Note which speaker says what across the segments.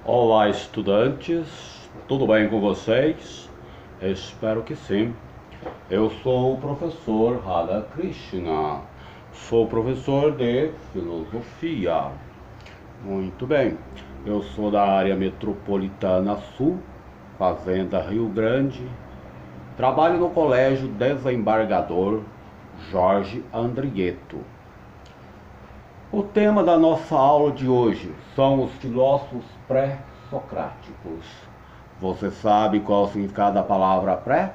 Speaker 1: Olá, estudantes, tudo bem com vocês? Espero que sim. Eu sou o professor Radhakrishna, sou professor de filosofia. Muito bem, eu sou da área metropolitana sul, Fazenda Rio Grande. Trabalho no Colégio Desembargador Jorge Andrieto. O tema da nossa aula de hoje são os filósofos pré-socráticos. Você sabe qual é o significado da palavra pré?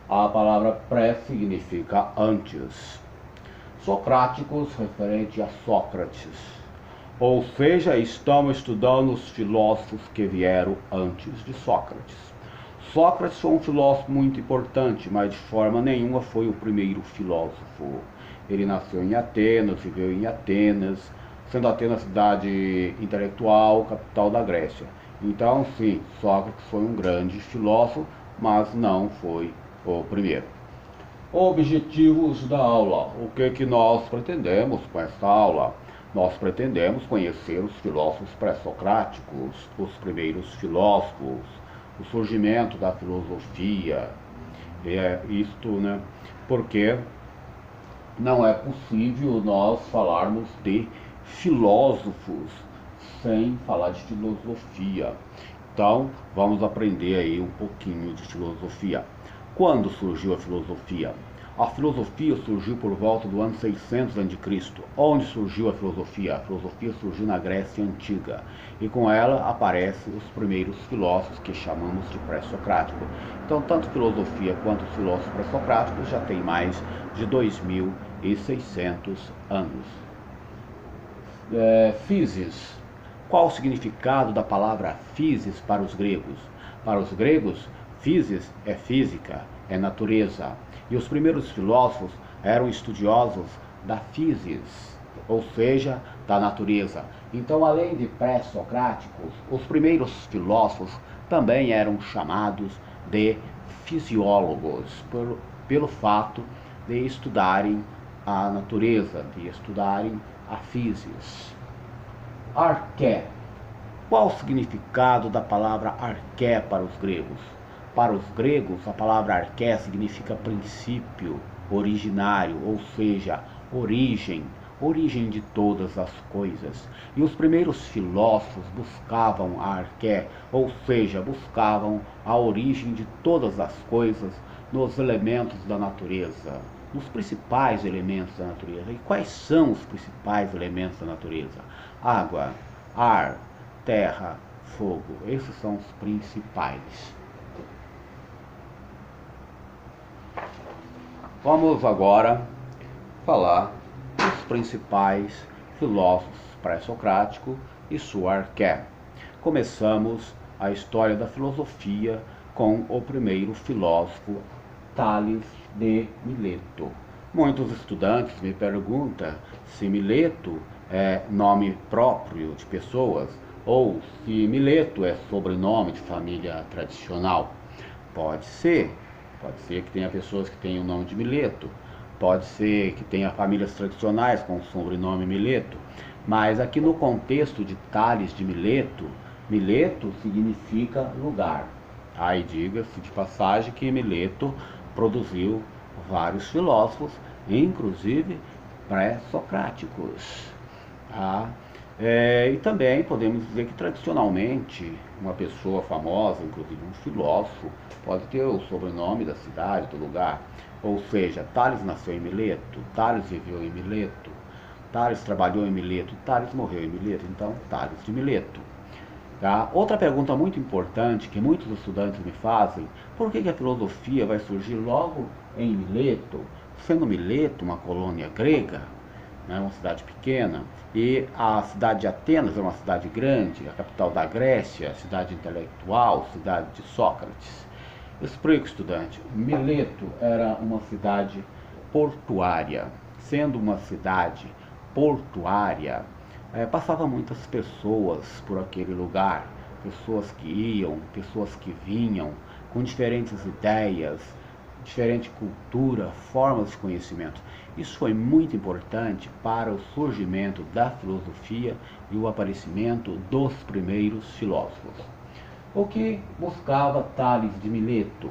Speaker 1: A palavra pré significa antes. Socráticos, referente a Sócrates. Ou seja, estamos estudando os filósofos que vieram antes de Sócrates. Sócrates foi um filósofo muito importante, mas de forma nenhuma foi o primeiro filósofo. Ele nasceu em Atenas, viveu em Atenas, sendo Atenas cidade intelectual, capital da Grécia. Então, sim, Sócrates foi um grande filósofo, mas não foi o primeiro. Objetivos da aula. O que nós pretendemos com esta aula? Nós pretendemos conhecer os filósofos pré-socráticos, os primeiros filósofos, o surgimento da filosofia. É isto, né? Porque não é possível nós falarmos de filósofos sem falar de filosofia. Então, vamos aprender aí um pouquinho de filosofia. Quando surgiu a filosofia? A filosofia surgiu por volta do ano 600 a.C. Onde surgiu a filosofia? A filosofia surgiu na Grécia Antiga. E com ela aparecem os primeiros filósofos que chamamos de pré-socrático. Então, tanto filosofia quanto os filósofos pré-socráticos já têm mais de 2600 anos. Physis. Qual o significado da palavra physis para os gregos? Para os gregos, physis é física, é natureza. E os primeiros filósofos eram estudiosos da physis, ou seja, da natureza. Então, além de pré-socráticos, os primeiros filósofos também eram chamados de fisiólogos, pelo fato de estudarem a natureza, de estudarem a physis. Arqué. Qual o significado da palavra arqué para os gregos? Para os gregos, a palavra arqué significa princípio, originário, ou seja, origem de todas as coisas. E os primeiros filósofos buscavam a arqué, ou seja, buscavam a origem de todas as coisas nos elementos da natureza, nos principais elementos da natureza. E quais são os principais elementos da natureza? Água, ar, terra, fogo. Esses são os principais. Vamos agora falar dos principais filósofos pré-socráticos e sua arqué. Começamos a história da filosofia com o primeiro filósofo, Tales de Mileto. Muitos estudantes me perguntam se Mileto é nome próprio de pessoas ou se Mileto é sobrenome de família tradicional. Pode ser que tenha pessoas que tenham o nome de Mileto, pode ser que tenha famílias tradicionais com o sobrenome Mileto, mas aqui no contexto de Tales de Mileto, Mileto significa lugar. Aí diga-se de passagem que Mileto produziu vários filósofos, inclusive pré-socráticos. E também podemos dizer que tradicionalmente uma pessoa famosa, inclusive um filósofo, pode ter o sobrenome da cidade, do lugar. Ou seja, Tales nasceu em Mileto, Tales viveu em Mileto, Tales trabalhou em Mileto, Tales morreu em Mileto, então Tales de Mileto. Outra pergunta muito importante que muitos estudantes me fazem: por que a filosofia vai surgir logo em Mileto, sendo Mileto uma colônia grega, né, uma cidade pequena, e a cidade de Atenas é uma cidade grande, a capital da Grécia, cidade intelectual, cidade de Sócrates? Explico, estudante. Mileto era uma cidade portuária. Sendo uma cidade portuária, passava muitas pessoas por aquele lugar, pessoas que iam, pessoas que vinham, com diferentes ideias, diferente cultura, formas de conhecimento. Isso foi muito importante para o surgimento da filosofia e o aparecimento dos primeiros filósofos. O que buscava Tales de Mileto?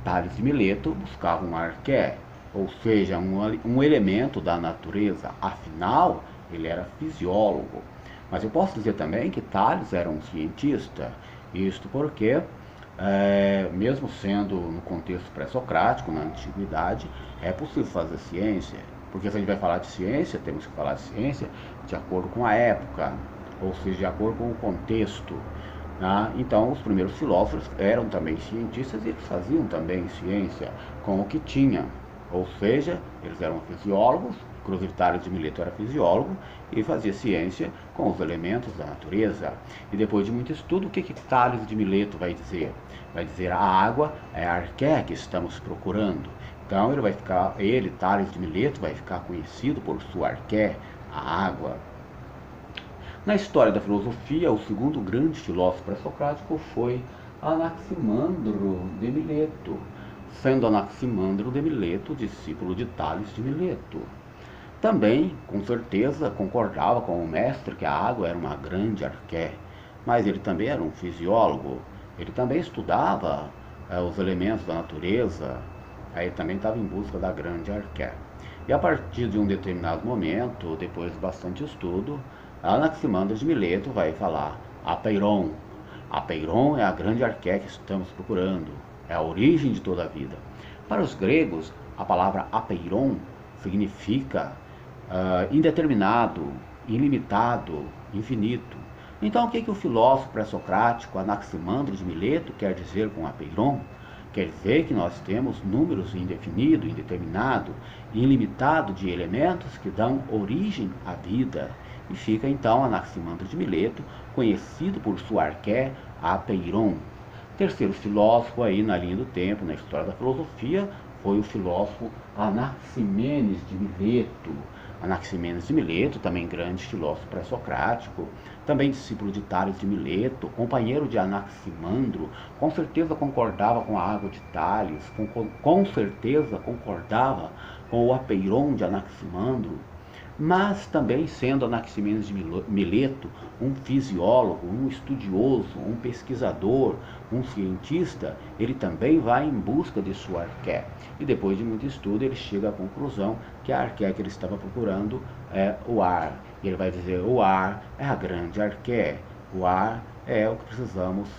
Speaker 1: Tales de Mileto buscava um arqué, ou seja, um elemento da natureza. Afinal, ele era fisiólogo. Mas eu posso dizer também que Tales era um cientista. Isto porque, mesmo sendo no contexto pré-socrático, na antiguidade, é possível fazer ciência. Porque se a gente vai falar de ciência, temos que falar de ciência de acordo com a época, ou seja, de acordo com o contexto. Então, os primeiros filósofos eram também cientistas e eles faziam também ciência com o que tinham. Ou seja, eles eram fisiólogos, inclusive Tales de Mileto era fisiólogo e fazia ciência com os elementos da natureza. E depois de muito estudo, o que Tales de Mileto vai dizer? Vai dizer: a água é a arqué que estamos procurando. Então, Tales de Mileto, vai ficar conhecido por sua arqué, a água. Na história da filosofia, o segundo grande filósofo pré-socrático foi Anaximandro de Mileto, sendo Anaximandro de Mileto discípulo de Tales de Mileto. Também, com certeza, concordava com o mestre que a água era uma grande arqué, mas ele também era um fisiólogo, ele também estudava os elementos da natureza, aí ele também estava em busca da grande arqué. E a partir de um determinado momento, depois de bastante estudo, Anaximandro de Mileto vai falar: apeiron. Apeiron é a grande arqué que estamos procurando, é a origem de toda a vida. Para os gregos, a palavra apeiron significa indeterminado, ilimitado, infinito. Então, o que o filósofo pré-socrático Anaximandro de Mileto quer dizer com apeiron? Quer dizer que nós temos números indefinido, indeterminado, ilimitado de elementos que dão origem à vida. E fica então Anaximandro de Mileto, conhecido por sua arqué, apeiron. Terceiro filósofo aí na linha do tempo, na história da filosofia, foi o filósofo Anaximenes de Mileto. Anaximenes de Mileto, também grande filósofo pré-socrático, também discípulo de Tales de Mileto, companheiro de Anaximandro, com certeza concordava com a água de Tales, com certeza concordava com o apeiron de Anaximandro, mas também sendo Anaximenes de Mileto um fisiólogo, um estudioso, um pesquisador, um cientista, ele também vai em busca de sua arqué. E depois de muito estudo, ele chega à conclusão que a arqué que ele estava procurando é o ar. E ele vai dizer: o ar é a grande arqué, o ar é o que precisamos,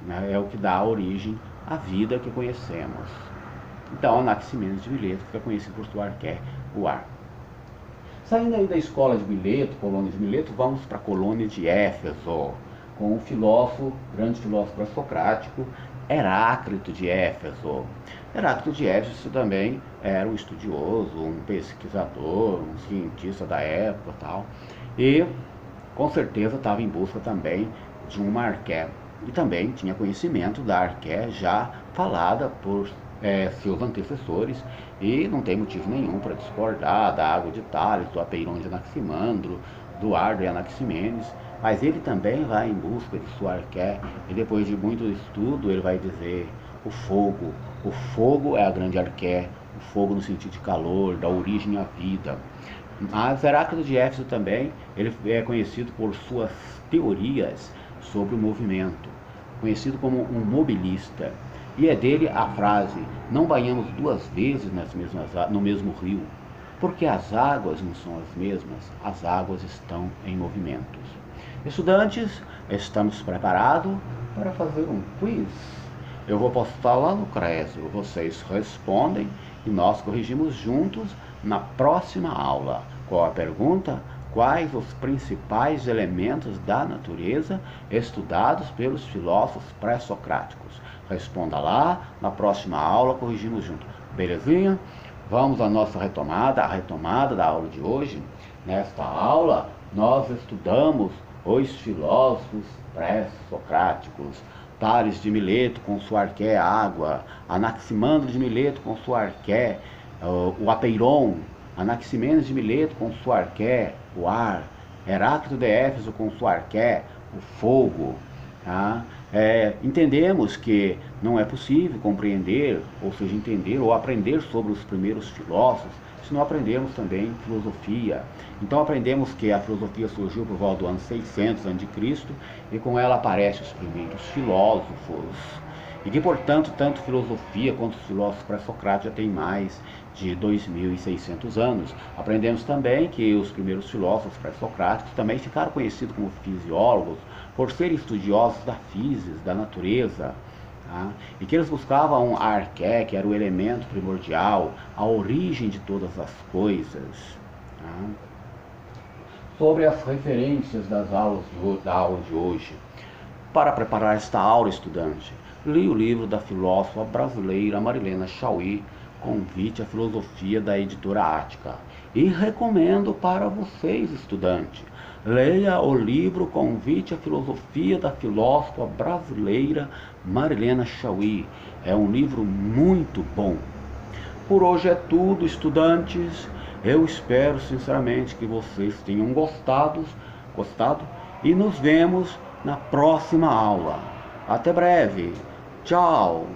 Speaker 1: né? É o que dá origem à vida que conhecemos. Então, Anaximenes de Mileto fica conhecido por sua arqué, o ar. Saindo aí da escola de Mileto, colônia de Mileto, vamos para a colônia de Éfeso, com o grande filósofo pré-socrático, Heráclito de Éfeso. Heráclito de Éfeso também era um estudioso, um pesquisador, um cientista da época e tal, e com certeza estava em busca também de uma arqué, e também tinha conhecimento da arqué já falada por seus antecessores, e não tem motivo nenhum para discordar da água de Tales, do apeiron de Anaximandro, do ar de Anaximenes, mas ele também vai em busca de sua arqué, e depois de muito estudo ele vai dizer: o fogo é a grande arqué, o fogo no sentido de calor, da origem à vida. Mas Heráclito de Éfeso também, ele é conhecido por suas teorias sobre o movimento, conhecido como um mobilista. E é dele a frase: não banhamos duas vezes no mesmo rio, porque as águas não são as mesmas, as águas estão em movimentos. Estudantes, estamos preparados para fazer um quiz. Eu vou postar lá no Cresio, vocês respondem e nós corrigimos juntos na próxima aula. Qual a pergunta? Quais os principais elementos da natureza estudados pelos filósofos pré-socráticos? Responda lá, na próxima aula corrigimos junto. Belezinha? Vamos à nossa retomada, a retomada da aula de hoje. Nesta aula, nós estudamos os filósofos pré-socráticos. Tales de Mileto com sua arqué, água. Anaximandro de Mileto com sua arqué, o apeiron. Anaximenes de Mileto com sua arqué, o ar. Heráclito de Éfeso com sua arqué, o fogo.
Speaker 2: Tá? Entendemos que não é possível compreender, ou seja, entender ou aprender sobre os primeiros filósofos, se não aprendermos também filosofia. Então aprendemos que a filosofia surgiu por volta do ano 600 a.C. e com ela aparecem os primeiros filósofos. E que, portanto, tanto filosofia quanto os filósofos pré-socráticos já têm mais de 2.600 anos. Aprendemos também que os primeiros filósofos pré-socráticos também ficaram conhecidos como fisiólogos, por serem estudiosos da física, da natureza, tá? E que eles buscavam a arqué, que era o elemento primordial, a origem de todas as coisas. Tá? Sobre as referências da aula de hoje. Para preparar esta aula, estudante, li o livro da filósofa brasileira Marilena Chauí, Convite à Filosofia, da editora Ática. E recomendo para vocês, estudante, leia o livro Convite à Filosofia, da filósofa brasileira Marilena Chauí. É um livro muito bom. Por hoje é tudo, estudantes. Eu espero sinceramente que vocês tenham gostado e nos vemos na próxima aula. Até breve. Tchau.